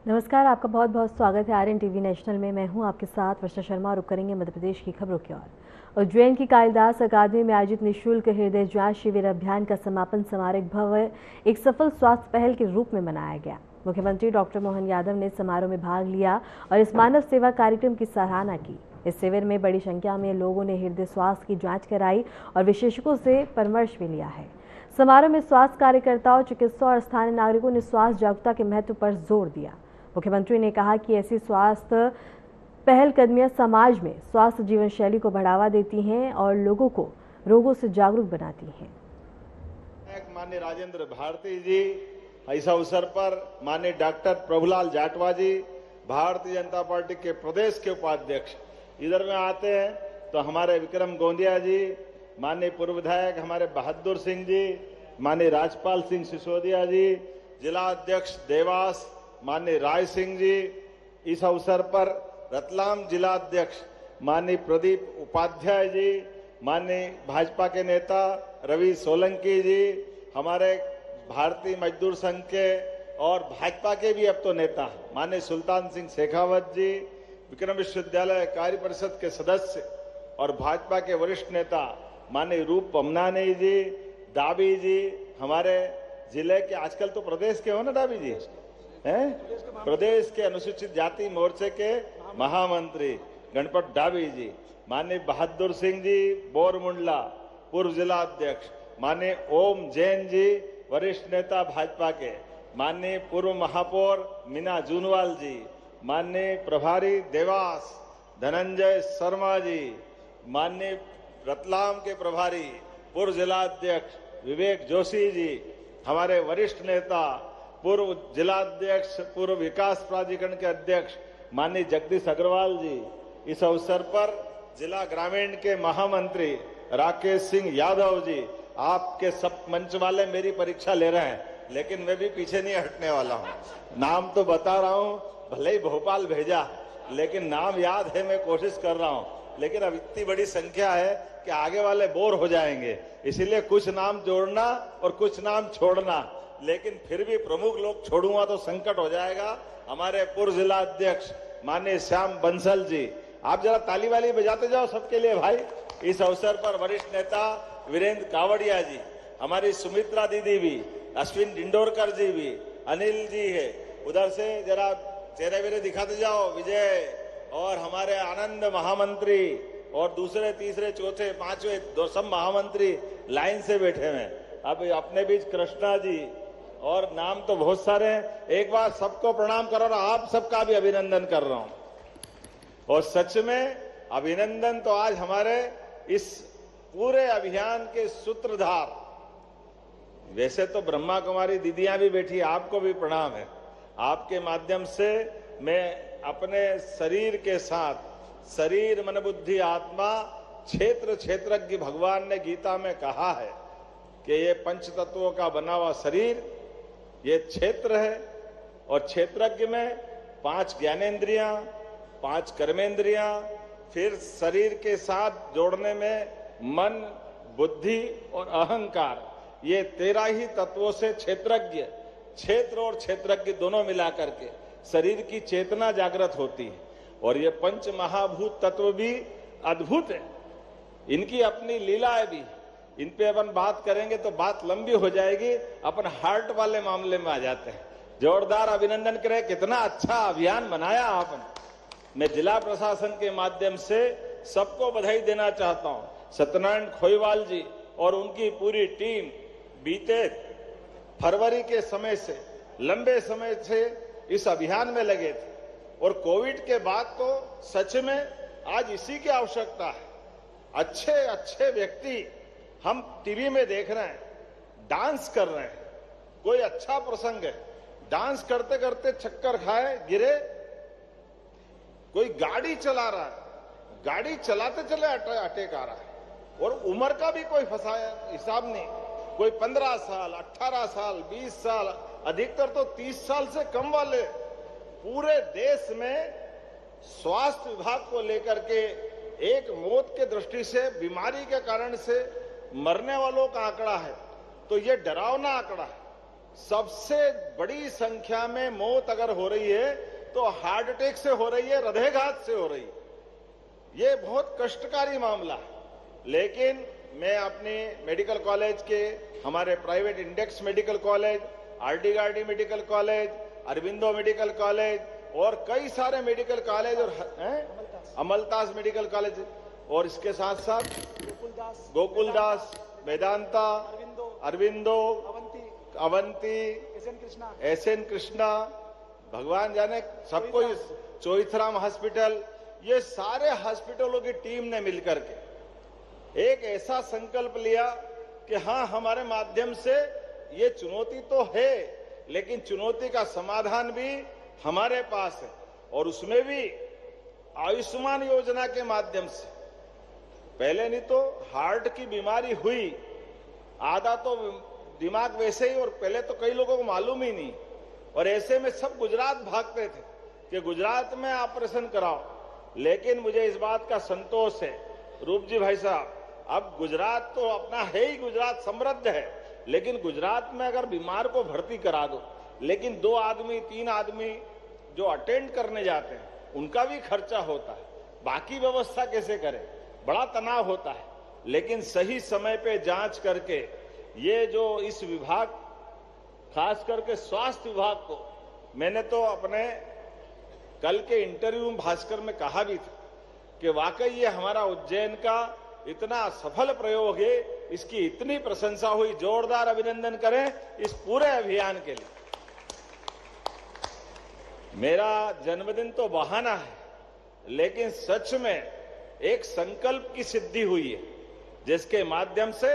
नमस्कार, आपका बहुत बहुत स्वागत है आर्यन टीवी नेशनल में। मैं हूं आपके साथ वर्षा शर्मा और रुक करेंगे मध्य प्रदेश की खबरों की ओर। उज्जैन की कालिदास अकादमी में आयोजित निःशुल्क हृदय जांच शिविर अभियान का समापन समारोह भव्य एक सफल स्वास्थ्य पहल के रूप में मनाया गया। मुख्यमंत्री डॉक्टर मोहन यादव ने समारोह में भाग लिया और इस मानव सेवा कार्यक्रम की सराहना की। इस शिविर में बड़ी संख्या में लोगों ने हृदय स्वास्थ्य की जाँच कराई और विशेषज्ञों से परामर्श भी लिया है। समारोह में स्वास्थ्य कार्यकर्ताओं, चिकित्सकों और स्थानीय नागरिकों ने स्वास्थ्य जागरूकता के महत्व पर जोर दिया। मुख्यमंत्री ने कहा कि ऐसी स्वास्थ्य पहलकदमियां समाज में स्वास्थ्य जीवन शैली को बढ़ावा देती हैं और लोगों को रोगों से जागरूक बनाती हैं। माननीय राजेंद्र भारती जी, इस अवसर पर माननीय डॉक्टर प्रभुलाल जाटवा जी, भारतीय जनता पार्टी के प्रदेश के उपाध्यक्ष इधर में आते हैं तो हमारे विक्रम गोंदिया जी, माननीय पूर्व विधायक हमारे बहादुर सिंह जी, माननीय राजपाल सिंह सिसोदिया जी, जिला अध्यक्ष देवास माननीय राय सिंह जी, इस अवसर पर रतलाम जिला अध्यक्ष माननीय प्रदीप उपाध्याय जी, माननीय भाजपा के नेता रवि सोलंकी जी, हमारे भारतीय मजदूर संघ के और भाजपा के भी अब तो नेता माननीय सुल्तान सिंह शेखावत जी, विक्रम विश्वविद्यालय कार्य परिषद के सदस्य और भाजपा के वरिष्ठ नेता माननीय रूप पमनानी जी, डाबी जी, हमारे जिले के आजकल तो प्रदेश के हो ना डाबी जी हैं, प्रदेश के अनुसूचित जाति मोर्चे के महामंत्री गणपत डाबी जी, माननीय बहादुर सिंह जी बोरमुंडला पूर्व जिला अध्यक्ष, माननीय ओम जैन जी वरिष्ठ नेता भाजपा के, माननीय पूर्व महापौर मीना जूनवाल जी, माननीय प्रभारी देवास धनंजय शर्मा जी, माननीय रतलाम के प्रभारी पूर्व जिला अध्यक्ष विवेक जोशी जी, हमारे वरिष्ठ नेता पूर्व जिला अध्यक्ष पूर्व विकास प्राधिकरण के अध्यक्ष माननीय जगदीश अग्रवाल जी, इस अवसर पर जिला ग्रामीण के महामंत्री राकेश सिंह यादव जी, आपके सब मंच वाले मेरी परीक्षा ले रहे हैं लेकिन मैं भी पीछे नहीं हटने वाला हूं। नाम तो बता रहा हूं, भले ही भोपाल भेजा लेकिन नाम याद है, मैं कोशिश कर रहा हूं, लेकिन अब इतनी बड़ी संख्या है कि आगे वाले बोर हो जाएंगे, इसीलिए कुछ नाम जोड़ना और कुछ नाम छोड़ना, लेकिन फिर भी प्रमुख लोग छोड़ूंगा तो संकट हो जाएगा। हमारे पूर्व जिला अध्यक्ष माननीय श्याम बंसल जी, आप जरा ताली वाली बजाते जाओ सबके लिए भाई। इस अवसर पर वरिष्ठ नेता वीरेंद्र कावड़िया जी, हमारी सुमित्रा दीदी भी, अश्विन डिंडोरकर जी भी, अनिल जी है, उधर से जरा चेहरे वेरे दिखाते जाओ, विजय और हमारे आनंद महामंत्री और दूसरे तीसरे चौथे पांचवे सब महामंत्री लाइन से बैठे हुए हैं। अब अपने बीच कृष्णा जी और नाम तो बहुत सारे हैं, एक बार सबको प्रणाम कर रहा हूं, आप सबका भी अभिनंदन कर रहा हूं। और सच में अभिनंदन तो आज हमारे इस पूरे अभियान के सूत्रधार, वैसे तो ब्रह्मा कुमारी दीदियां भी बैठी, आपको भी प्रणाम है। आपके माध्यम से मैं अपने शरीर के साथ शरीर मन बुद्धि आत्मा क्षेत्र क्षेत्रज्ञ, भगवान ने गीता में कहा है कि ये पंच तत्वों का बना हुआ शरीर ये क्षेत्र है और क्षेत्रज्ञ में 5 ज्ञानेंद्रियां, 5 कर्मेंद्रियां, फिर शरीर के साथ जोड़ने में मन, बुद्धि और अहंकार, ये 13 ही तत्वों से क्षेत्रज्ञ, क्षेत्र और क्षेत्रज्ञ दोनों मिलाकर के शरीर की चेतना जागृत होती है। और ये पंच महाभूत तत्व भी अद्भुत है, इनकी अपनी लीलाएं भी, इन पे अपन बात करेंगे तो बात लंबी हो जाएगी, अपन हार्ट वाले मामले में आ जाते हैं। जोरदार अभिनंदन करें, कितना अच्छा अभियान बनाया आपने। मैं जिला प्रशासन के माध्यम से सबको बधाई देना चाहता हूं। सत्यनारायण खोईवाल जी और उनकी पूरी टीम बीते फरवरी के समय से, लंबे समय से इस अभियान में लगे थे और कोविड के बाद तो सच में आज इसी की आवश्यकता है। अच्छे अच्छे व्यक्ति हम टीवी में देख रहे हैं, डांस कर रहे हैं, कोई अच्छा प्रसंग है, डांस करते करते चक्कर खाए गिरे, कोई गाड़ी चला रहा है, गाड़ी चलाते चले अटैक आ रहा है, और उम्र का भी कोई हिसाब नहीं, कोई 15 साल, 18 साल, 20 साल, अधिकतर तो 30 साल से कम वाले। पूरे देश में स्वास्थ्य विभाग को लेकर के एक मौत के दृष्टि से, बीमारी के कारण से मरने वालों का आंकड़ा है तो ये डरावना आंकड़ा है। सबसे बड़ी संख्या में मौत अगर हो रही है तो हार्ट अटैक से हो रही है, हृदयघात से हो रही है। ये बहुत कष्टकारी मामला है। लेकिन मैं अपने मेडिकल कॉलेज के, हमारे private index medical college, RD Gardi medical college, Aurobindo medical college और कई सारे मेडिकल कॉलेज और अमलतास मेडिकल कॉलेज और इसके साथ साथ गोकुलदास, वेदांता, अरविंदो, अवंती, एसएन कृष्णा, भगवान जाने सबको, चोइथराम हॉस्पिटल, ये सारे हॉस्पिटलों की टीम ने मिलकर के एक ऐसा संकल्प लिया कि हाँ, हमारे माध्यम से ये चुनौती तो है, लेकिन चुनौती का समाधान भी हमारे पास है। और उसमें भी आयुष्मान योजना के माध्यम से, पहले नहीं तो हार्ट की बीमारी हुई, आधा तो दिमाग वैसे ही, और पहले तो कई लोगों को मालूम ही नहीं, और ऐसे में सब गुजरात भागते थे कि गुजरात में ऑपरेशन कराओ। लेकिन मुझे इस बात का संतोष है, रूप जी भाई साहब, अब गुजरात तो अपना है ही, गुजरात समृद्ध है, लेकिन गुजरात में अगर बीमार को भर्ती करा दो, लेकिन 2 आदमी 3 आदमी जो अटेंड करने जाते हैं उनका भी खर्चा होता है, बाकी व्यवस्था कैसे करें, बड़ा तनाव होता है। लेकिन सही समय पे जांच करके ये जो इस विभाग, खास करके स्वास्थ्य विभाग को, मैंने तो अपने कल के इंटरव्यू में भास्कर में कहा भी था कि वाकई ये हमारा उज्जैन का इतना सफल प्रयोग है, इसकी इतनी प्रशंसा हुई, जोरदार अभिनंदन करें इस पूरे अभियान के लिए। मेरा जन्मदिन तो बहाना है, लेकिन सच में एक संकल्प की सिद्धि हुई है, जिसके माध्यम से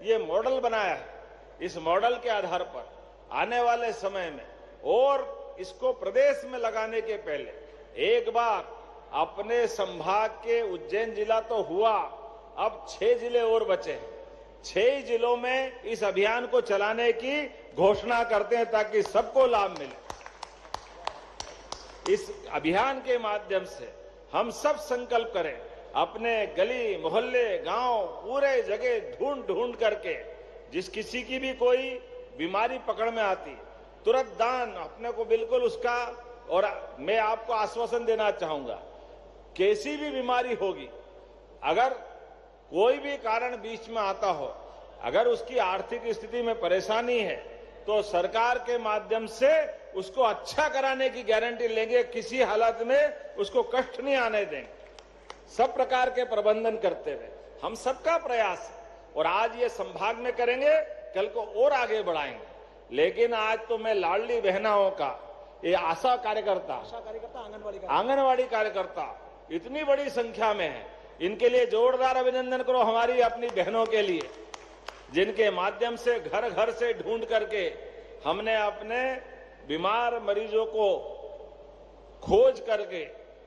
ये मॉडल बनाया है। इस मॉडल के आधार पर आने वाले समय में और इसको प्रदेश में लगाने के पहले एक बार अपने संभाग के उज्जैन जिला तो हुआ, अब 6 जिले और बचे हैं। 6 जिलों में इस अभियान को चलाने की घोषणा करते हैं ताकि सबको लाभ मिले। इस अभियान के माध्यम से हम सब संकल्प करें, अपने गली मोहल्ले गांव पूरे जगह ढूंढ ढूंढ करके जिस किसी की भी कोई बीमारी पकड़ में आती, तुरंत दान अपने को बिल्कुल उसका। और मैं आपको आश्वासन देना चाहूंगा, कैसी भी बीमारी होगी, अगर कोई भी कारण बीच में आता हो, अगर उसकी आर्थिक स्थिति में परेशानी है, तो सरकार के माध्यम से उसको अच्छा कराने की गारंटी लेंगे, किसी हालत में उसको कष्ट नहीं आने देंगे। सब प्रकार के प्रबंधन करते हुए हम सबका प्रयास है, और आज ये संभाग में करेंगे, कल को और आगे बढ़ाएंगे। लेकिन आज तो मैं लाडली बहनाओं का, ये आशा कार्यकर्ता, आंगनवाड़ी कार्यकर्ता इतनी बड़ी संख्या में है, इनके लिए जोरदार अभिनंदन करो, हमारी अपनी बहनों के लिए, जिनके माध्यम से घर घर से ढूंढ करके हमने अपने बीमार मरीजों को खोज करके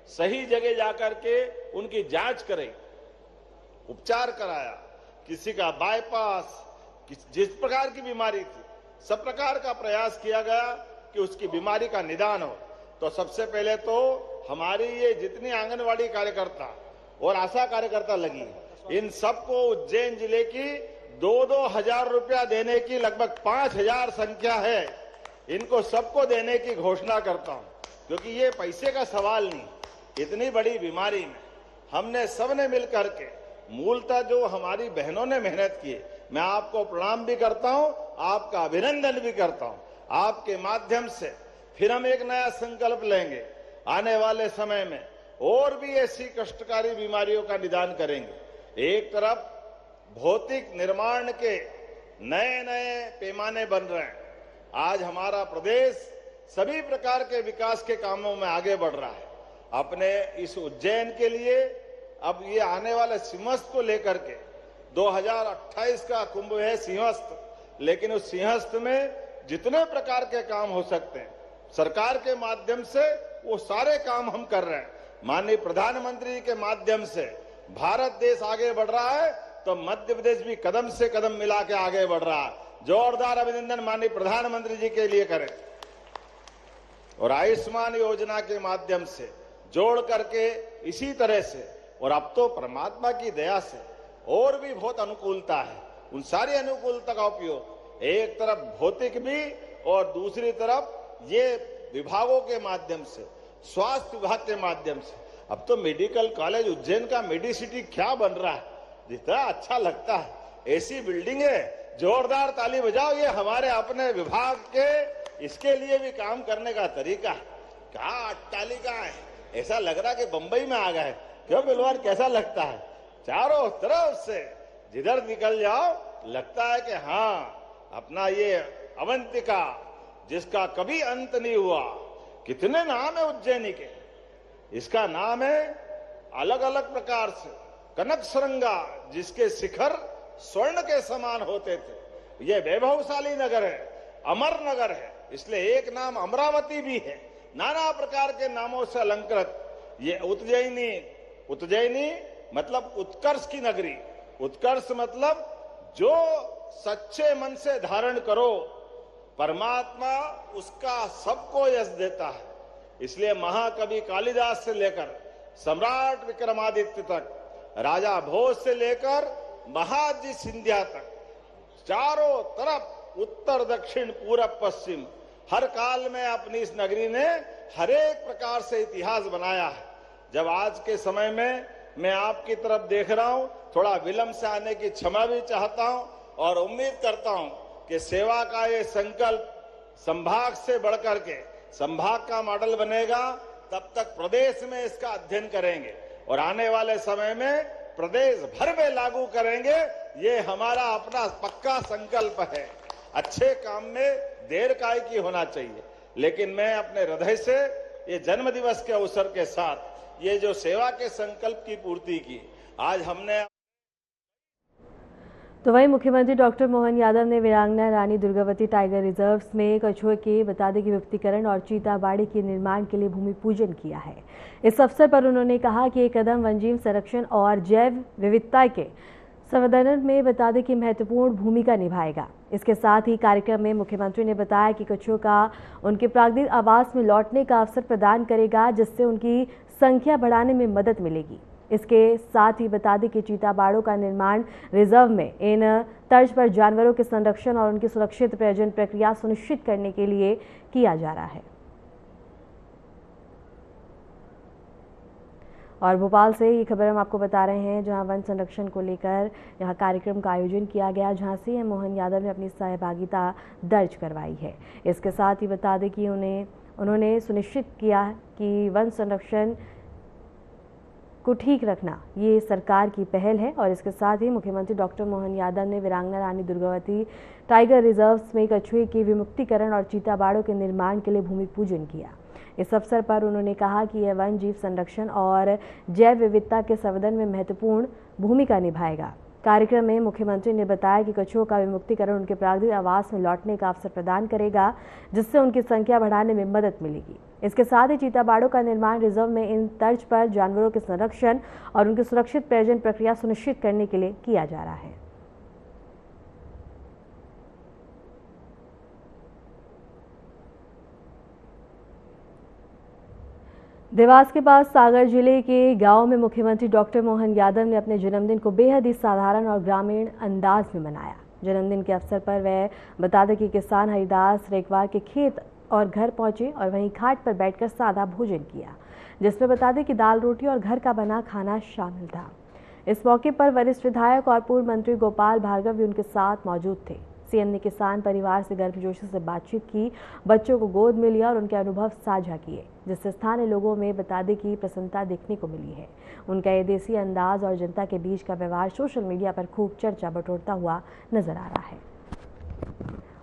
सही जगह जाकर के उनकी जांच कराई, उपचार कराया। किसी का बाईपास, जिस प्रकार की बीमारी थी, सब प्रकार का प्रयास किया गया कि उसकी बीमारी का निदान हो। तो सबसे पहले तो हमारी ये जितनी आंगनवाड़ी कार्यकर्ता और आशा कार्यकर्ता लगी, इन सबको उज्जैन जिले की 2-2 हजार रुपया देने की लगभग 5,000 संख्या है, इनको सबको देने की घोषणा करता हूं, क्योंकि ये पैसे का सवाल नहीं। इतनी बड़ी बीमारी में हमने सबने मिलकर के, मूलतः जो हमारी बहनों ने मेहनत की, मैं आपको प्रणाम भी करता हूं, आपका अभिनंदन भी करता हूं। आपके माध्यम से फिर हम एक नया संकल्प लेंगे, आने वाले समय में और भी ऐसी कष्टकारी बीमारियों का निदान करेंगे। एक तरफ भौतिक निर्माण के नए नए पैमाने बन रहे हैं, आज हमारा प्रदेश सभी प्रकार के विकास के कामों में आगे बढ़ रहा है। अपने इस उज्जैन के लिए अब ये आने वाले सिंहस्थ को लेकर के 2028 का कुंभ है सिंहस्थ, लेकिन उस सिंहस्थ में जितने प्रकार के काम हो सकते हैं, सरकार के माध्यम से वो सारे काम हम कर रहे हैं। माननीय प्रधानमंत्री के माध्यम से भारत देश आगे बढ़ रहा है, तो मध्य प्रदेश भी कदम से कदम मिला के आगे बढ़ रहा है। जोरदार अभिनंदन माननीय प्रधानमंत्री जी के लिए करें। और आयुष्मान योजना के माध्यम से जोड़ करके इसी तरह से, और अब तो परमात्मा की दया से और भी बहुत अनुकूलता है, उन सारी अनुकूलता का उपयोग एक तरफ भौतिक भी और दूसरी तरफ ये विभागों के माध्यम से, स्वास्थ्य विभाग के माध्यम से, अब तो मेडिकल कॉलेज उज्जैन का मेडिसिटी क्या बन रहा है, जितना अच्छा लगता है। ऐसी बिल्डिंग है, जोरदार ताली बजाओ। ये हमारे अपने विभाग के इसके लिए भी काम करने का तरीका है। क्या अट्टालिका है, ऐसा लग रहा है कि बंबई में आ गए। क्यों बिलवार, कैसा लगता है? चारों तरफ से जिधर निकल जाओ लगता है कि हाँ, अपना ये अवंतिका जिसका कभी अंत नहीं हुआ। कितने नाम है उज्जैनी के, इसका नाम है अलग अलग प्रकार से। कनक सुरंगा जिसके शिखर स्वर्ण के समान होते थे। ये वैभवशाली नगर है, अमर नगर है, इसलिए एक नाम अमरावती भी है। नाना प्रकार के नामों से अलंकृत ये उज्जैनी मतलब उत्कर्ष की नगरी। उत्कर्ष मतलब जो सच्चे मन से धारण करो, परमात्मा उसका सबको यश देता है। इसलिए महाकवि कालिदास से लेकर सम्राट विक्रमादित्य तक, राजा भोज से लेकर महाजी सिंधिया तक, चारों तरफ उत्तर दक्षिण पूरब पश्चिम हर काल में अपनी इस नगरी ने हर एक प्रकार से इतिहास बनाया है। जब आज के समय में मैं आपकी तरफ देख रहा हूं, थोड़ा विलंब से आने की क्षमा भी चाहता हूं और उम्मीद करता हूं कि सेवा का ये संकल्प संभाग से बढ़कर के संभाग का मॉडल बनेगा। तब तक प्रदेश में इसका अध्ययन करेंगे और आने वाले समय में प्रदेश भर में लागू करेंगे। ये हमारा अपना पक्का संकल्प है। अच्छे काम में देर काय की होना चाहिए, लेकिन मैं अपने हृदय से ये जन्म दिवस के अवसर के साथ ये जो सेवा के संकल्प की पूर्ति की आज हमने। तो वहीं मुख्यमंत्री डॉक्टर मोहन यादव ने वीरांगना रानी दुर्गावती टाइगर रिजर्व्स में कछुए के बता के विमुक्तीकरण और चीता बाड़ी के निर्माण के लिए भूमि पूजन किया है। इस अवसर पर उन्होंने कहा कि ये कदम वन्यजीव संरक्षण और जैव विविधता के संवर्धन में बता दें कि महत्वपूर्ण भूमिका निभाएगा। इसके साथ ही कार्यक्रम में मुख्यमंत्री ने बताया कि कछुओं का उनके प्राकृतिक आवास में लौटने का अवसर प्रदान करेगा, जिससे उनकी संख्या बढ़ाने में मदद मिलेगी। इसके साथ ही बता दें कि चीता बाड़ों का निर्माण रिजर्व में इन तर्ज पर जानवरों के संरक्षण और उनकी सुरक्षित प्रजनन प्रक्रिया सुनिश्चित करने के लिए किया जा रहा है। और भोपाल से ये खबर हम आपको बता रहे हैं, जहां वन संरक्षण को लेकर यहां कार्यक्रम का आयोजन किया गया, जहां सीएम मोहन यादव ने अपनी सहभागिता दर्ज करवाई है। इसके साथ ही बता दें कि उन्होंने सुनिश्चित किया कि वन संरक्षण को ठीक रखना ये सरकार की पहल है। और इसके साथ ही मुख्यमंत्री डॉक्टर मोहन यादव ने वीरांगना रानी दुर्गावती टाइगर रिजर्व्स में कछुए के विमुक्तीकरण और चीता बाड़ों के निर्माण के लिए भूमि पूजन किया। इस अवसर पर उन्होंने कहा कि यह वन जीव संरक्षण और जैव विविधता के संवर्धन में महत्वपूर्ण भूमिका निभाएगा। कार्यक्रम में मुख्यमंत्री ने बताया कि कछुओं का विमुक्तीकरण उनके प्राकृतिक आवास में लौटने का अवसर प्रदान करेगा, जिससे उनकी संख्या बढ़ाने में मदद मिलेगी। इसके साथ ही चीता बाड़ों का निर्माण रिजर्व में इन तर्ज पर जानवरों के संरक्षण और उनकी सुरक्षित प्रजनन प्रक्रिया सुनिश्चित करने के लिए किया जा रहा है। देवास के पास सागर जिले के गांव में मुख्यमंत्री डॉक्टर मोहन यादव ने अपने जन्मदिन को बेहद ही साधारण और ग्रामीण अंदाज में मनाया। जन्मदिन के अवसर पर वह बता दें कि किसान हरिदास रेखवार के खेत और घर पहुंचे और वहीं घाट पर बैठकर सादा भोजन किया, जिसमें बता दें कि दाल रोटी और घर का बना खाना शामिल था। इस मौके पर वरिष्ठ विधायक और पूर्व मंत्री गोपाल भार्गव भी उनके साथ मौजूद थे। सीएम ने किसान परिवार से गर्मजोशी से बातचीत की, बच्चों को गोद में लिया और उनके अनुभव साझा किए, जिससे स्थानीय लोगों में बता दें कि प्रसन्नता देखने को मिली है। उनका ये देसी अंदाज और जनता के बीच का व्यवहार सोशल मीडिया पर खूब चर्चा बटोरता हुआ नजर आ रहा है।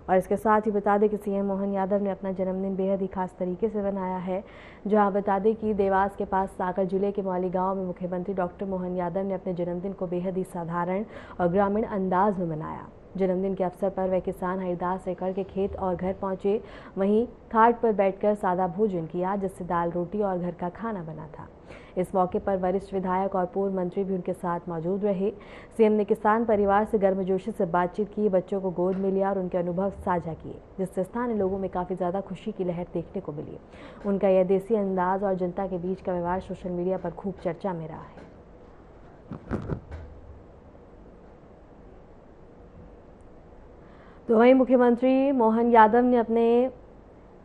और इसके साथ ही बता दें कि सीएम मोहन यादव ने अपना जन्मदिन बेहद ही खास तरीके से मनाया है, जहां बता दें कि देवास के पास सागर जिले के मौली गांव में मुख्यमंत्री डॉक्टर मोहन यादव ने अपने जन्मदिन को बेहद ही साधारण और ग्रामीण अंदाज में मनाया। जन्मदिन के अवसर पर वह किसान हरिदास रेखवार के खेत और घर पहुंचे, वहीं घाट पर बैठकर सादा भोजन किया, जिससे दाल रोटी और घर का खाना बना था। इस मौके पर वरिष्ठ विधायक और पूर्व मंत्री भी उनके साथ मौजूद रहे। सीएम ने किसान परिवार से गर्मजोशी से बातचीत की, बच्चों को गोद में लिया और उनके अनुभव साझा किए, जिससे स्थानीय लोगों में काफी ज्यादा खुशी की लहर देखने को मिली। उनका यह देसी अंदाज और जनता के बीच का व्यवहार सोशल मीडिया पर खूब चर्चा में रहा है। तो वहीं मुख्यमंत्री मोहन यादव ने अपने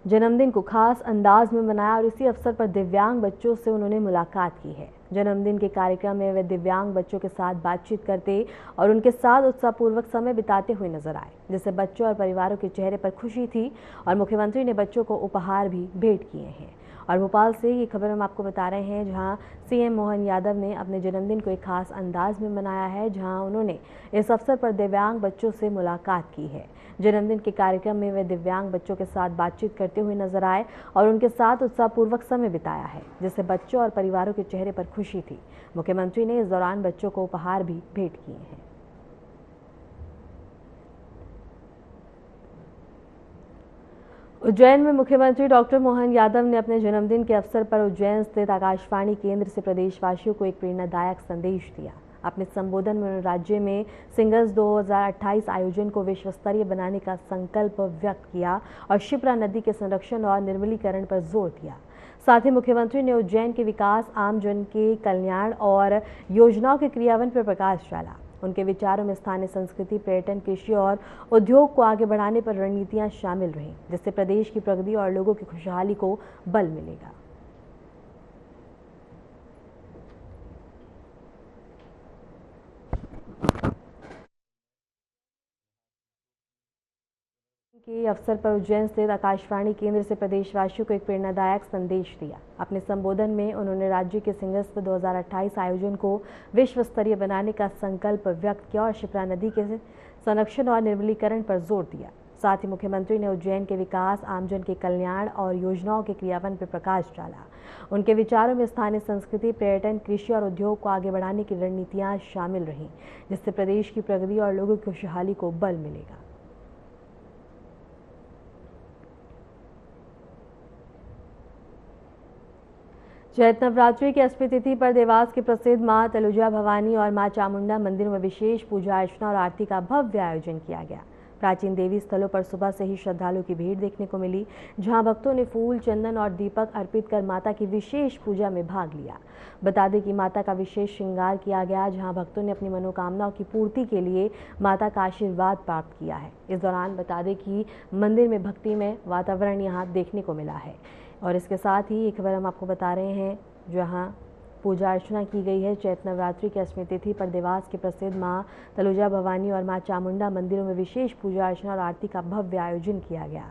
जन्मदिन को खास अंदाज में मनाया और इसी अवसर पर दिव्यांग बच्चों से उन्होंने मुलाकात की है। जन्मदिन के कार्यक्रम में वे दिव्यांग बच्चों के साथ बातचीत करते और उनके साथ उत्साहपूर्वक समय बिताते हुए नजर आए, जिससे बच्चों और परिवारों के चेहरे पर खुशी थी और मुख्यमंत्री ने बच्चों को उपहार भी भेंट किए हैं। और भोपाल से ये खबर हम आपको बता रहे हैं, जहां सीएम मोहन यादव ने अपने जन्मदिन को एक खास अंदाज में मनाया है, जहां उन्होंने इस अवसर पर दिव्यांग बच्चों से मुलाकात की है। जन्मदिन के कार्यक्रम में वे दिव्यांग बच्चों के साथ बातचीत करते हुए नजर आए और उनके साथ उत्साहपूर्वक समय बिताया है, जिससे बच्चों और परिवारों के चेहरे पर खुशी थी। मुख्यमंत्री ने इस दौरान बच्चों को उपहार भी भेंट किए हैं। उज्जैन में मुख्यमंत्री डॉक्टर मोहन यादव ने अपने जन्मदिन के अवसर पर उज्जैन स्थित आकाशवाणी केंद्र से प्रदेशवासियों को एक प्रेरणादायक संदेश दिया। अपने संबोधन में उन्होंने राज्य में सिंगर्स 2028 आयोजन को विश्व स्तरीय बनाने का संकल्प व्यक्त किया और शिप्रा नदी के संरक्षण और निर्मलीकरण पर जोर दिया। साथ ही मुख्यमंत्री ने उज्जैन के विकास, आमजन के कल्याण और योजनाओं के क्रियान्वयन पर प्रकाश डाला। उनके विचारों में स्थानीय संस्कृति, पर्यटन, कृषि और उद्योग को आगे बढ़ाने पर रणनीतियां शामिल रहीं, जिससे प्रदेश की प्रगति और लोगों की खुशहाली को बल मिलेगा। के अवसर पर उज्जैन स्थित आकाशवाणी केंद्र से प्रदेशवासियों को एक प्रेरणादायक संदेश दिया। अपने संबोधन में उन्होंने राज्य के सिंगर्स 2028 आयोजन को विश्व स्तरीय बनाने का संकल्प व्यक्त किया और शिप्रा नदी के संरक्षण और निर्मलीकरण पर जोर दिया। साथ ही मुख्यमंत्री ने उज्जैन के विकास, आमजन के कल्याण और योजनाओं के क्रियान्वयन पर प्रकाश डाला। उनके विचारों में स्थानीय संस्कृति, पर्यटन, कृषि और उद्योग को आगे बढ़ाने की रणनीतियां शामिल रहीं, जिससे प्रदेश की प्रगति और लोगों की खुशहाली को बल मिलेगा। चैत्र नवरात्रि की अष्टमी तिथि पर देवास के प्रसिद्ध मां तलुजा भवानी और मां चामुंडा मंदिरों में विशेष पूजा अर्चना और आरती का भव्य आयोजन किया गया। प्राचीन देवी स्थलों पर सुबह से ही श्रद्धालुओं की भीड़ देखने को मिली, जहां भक्तों ने फूल, चंदन और दीपक अर्पित कर माता की विशेष पूजा में भाग लिया। बता दें कि माता का विशेष श्रृंगार किया गया, जहां भक्तों ने अपनी मनोकामनाओं की पूर्ति के लिए माता का आशीर्वाद प्राप्त किया है। इस दौरान बता दें कि मंदिर में भक्तिमय वातावरण यहां देखने को मिला है। और इसके साथ ही एक खबर हम आपको बता रहे हैं, जहां पूजा अर्चना की गई है। चैत्र नवरात्रि की अष्टमी तिथि पर देवास के प्रसिद्ध मां तलुजा भवानी और मां चामुंडा मंदिरों में विशेष पूजा अर्चना और आरती का भव्य आयोजन किया गया।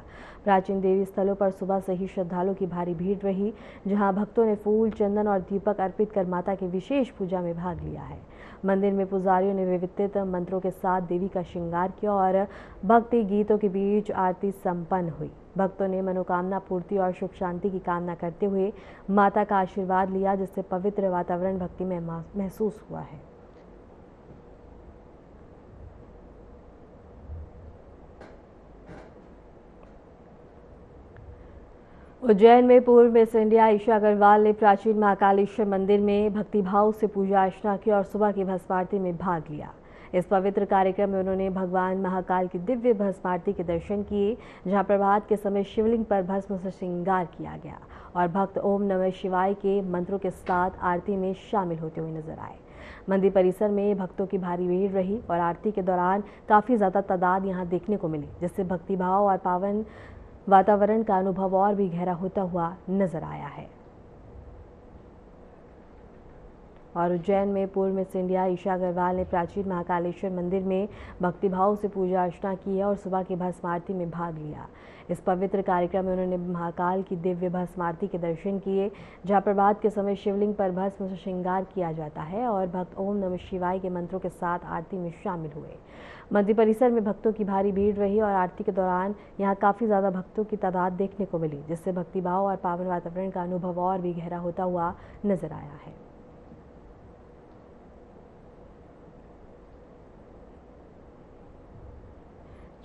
प्राचीन देवी स्थलों पर सुबह से ही श्रद्धालुओं की भारी भीड़ रही, जहां भक्तों ने फूल, चंदन और दीपक अर्पित कर माता की विशेष पूजा में भाग लिया है। मंदिर में पुजारियों ने विविध मंत्रों के साथ देवी का श्रृंगार किया और भक्ति गीतों के बीच आरती संपन्न हुई। भक्तों ने मनोकामना पूर्ति और सुख शांति की कामना करते हुए माता का आशीर्वाद लिया, जिससे पवित्र वातावरण भक्ति में महसूस हुआ है। उज्जैन में पूर्व मिस इंडिया ईशा अग्रवाल ने प्राचीन महाकालेश्वर मंदिर में भक्तिभाव से पूजा अर्चना की और सुबह की भस्म आरती में भाग लिया। इस पवित्र कार्यक्रम में उन्होंने भगवान महाकाल की दिव्य भस्म आरती के दर्शन किए, जहां प्रभात के समय शिवलिंग पर भस्म से श्रृंगार किया गया और भक्त ओम नमः शिवाय के मंत्रों के साथ आरती में शामिल होते हुए नजर आए। मंदिर परिसर में भक्तों की भारी भीड़ रही और आरती के दौरान काफी ज्यादा तादाद यहां देखने को मिली, जिससे भक्तिभाव और पावन वातावरण का अनुभव और भी गहरा होता हुआ नजर आया है। और उज्जैन में पूर्व मिस इंडिया ईशा अग्रवाल ने प्राचीन महाकालेश्वर मंदिर में भक्तिभाव से पूजा अर्चना की है और सुबह की भस्म आरती में भाग लिया। इस पवित्र कार्यक्रम में उन्होंने महाकाल की दिव्य भस्म आरती के दर्शन किए, जहां प्रभात के समय शिवलिंग पर भस्म से श्रृंगार किया जाता है और भक्त ओम नमः शिवाय के मंत्रों के साथ आरती में शामिल हुए। मंदिर परिसर में भक्तों की भारी भीड़ रही और आरती के दौरान यहां काफी ज्यादा भक्तों की तादाद देखने को मिली, जिससे भक्तिभाव और पावन वातावरण का अनुभव और भी गहरा होता हुआ नजर आया है।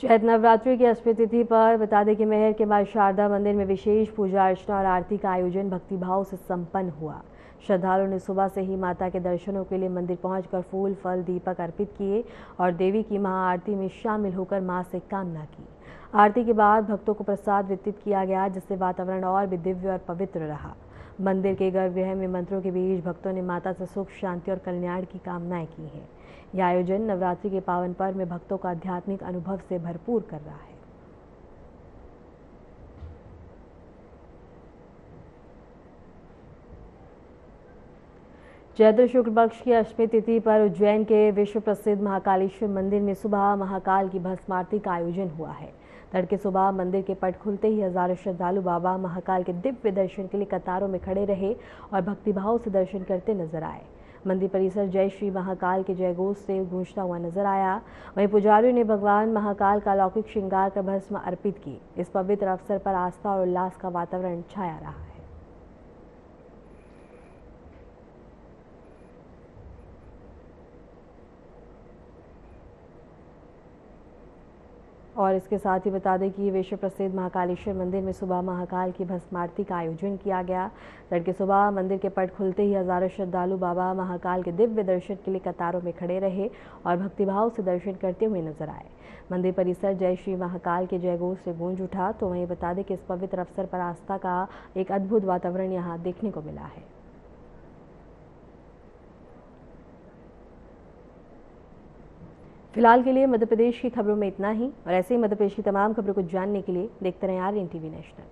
चैत्र नवरात्रि की अष्टमी तिथि पर बता दें कि मेहर के मां शारदा मंदिर में विशेष पूजा अर्चना और आरती का आयोजन भक्तिभाव से संपन्न हुआ। श्रद्धालुओं ने सुबह से ही माता के दर्शनों के लिए मंदिर पहुंचकर फूल, फल, दीपक अर्पित किए और देवी की महाआरती में शामिल होकर मां से कामना की। आरती के बाद भक्तों को प्रसाद वितरित किया गया, जिससे वातावरण और भी दिव्य और पवित्र रहा। मंदिर के गर्भगृह में मंत्रों के बीच भक्तों ने माता से सुख, शांति और कल्याण की कामनाएं की हैं। यह आयोजन नवरात्रि के पावन पर्व में भक्तों को आध्यात्मिक अनुभव से भरपूर कर रहा है। चैत्र शुक्ल पक्ष की अष्टमी तिथि पर उज्जैन के विश्व प्रसिद्ध महाकालेश्वर मंदिर में सुबह महाकाल की भस्म आरती का आयोजन हुआ है। तड़के सुबह मंदिर के पट खुलते ही हजारों श्रद्धालु बाबा महाकाल के दिव्य दर्शन के लिए कतारों में खड़े रहे और भक्तिभाव से दर्शन करते नजर आए। मंदिर परिसर जय श्री महाकाल के जयघोष से गूंजता हुआ नजर आया। वहीं पुजारियों ने भगवान महाकाल का अलौकिक श्रृंगार कर भस्म अर्पित की। इस पवित्र अवसर पर आस्था और उल्लास का वातावरण छाया रहा है। और इसके साथ ही बता दें कि विश्व प्रसिद्ध महाकालेश्वर मंदिर में सुबह महाकाल की भस्म आरती का आयोजन किया गया। तड़के सुबह मंदिर के पट खुलते ही हजारों श्रद्धालु बाबा महाकाल के दिव्य दर्शन के लिए कतारों में खड़े रहे और भक्तिभाव से दर्शन करते हुए नजर आए। मंदिर परिसर जय श्री महाकाल के जयघोष से गूंज उठा। तो वहीं बता दें कि इस पवित्र अवसर पर आस्था का एक अद्भुत वातावरण यहाँ देखने को मिला है। फिलहाल के लिए मध्य प्रदेश की खबरों में इतना ही और ऐसे ही मध्य प्रदेश की तमाम खबरों को जानने के लिए देखते रहें आर्यन टीवी नेशनल।